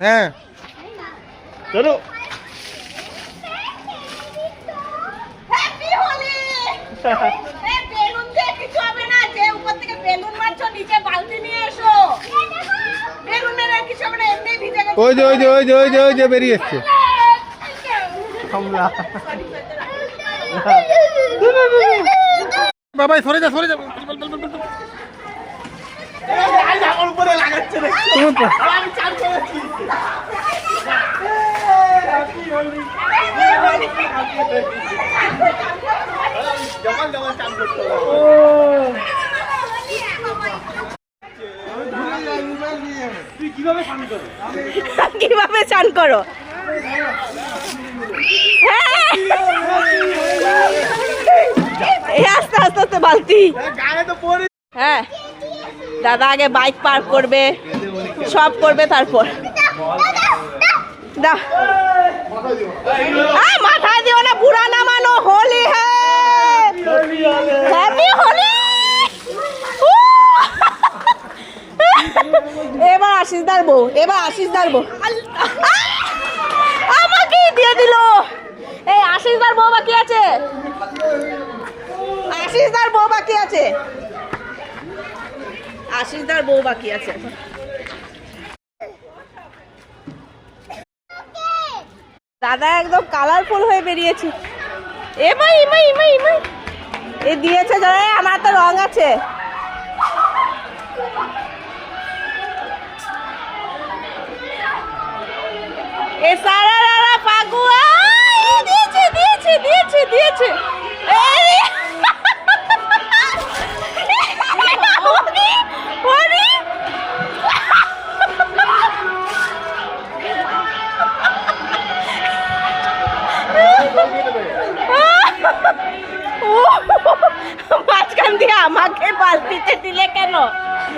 হ্যাঁ চলো। ওই যে ওই যে ওই যে ওই যে ওই যে বেরিয়ে এসছে বাবাই সরে যা সরে যা কিভাবে চান করো? আস্তে আস্তে আস্তে বালতি। হ্যাঁ দাদা আগে বাইক পার্ক করবে, সব করবে, তারপর মাথায় দিও না, বুড়া নামানো। হোলি হ্যাপি হোলি। এবার আশিসদার বউ, এবার আশিসদার বউ আমাকেই দিয়ে দিল। এই আশিসদার বউ বাকি আছে, আশিসদার বউ বাকি আছে, আশিসদার বউ বাকি আছে। দাদা একদম কালারফুল হয়ে বেরিয়েছে। এমাই ইমাই ইমাই ইমাই এ দিয়েছে যারা, আমার তো রং আছে। এ সারা রারা পাগুয়া দিয়েছে দিয়েছে দিয়েছে দিয়েছে। মাঝখান দিয়ে আমাকে বালতিতে দিলে কেন?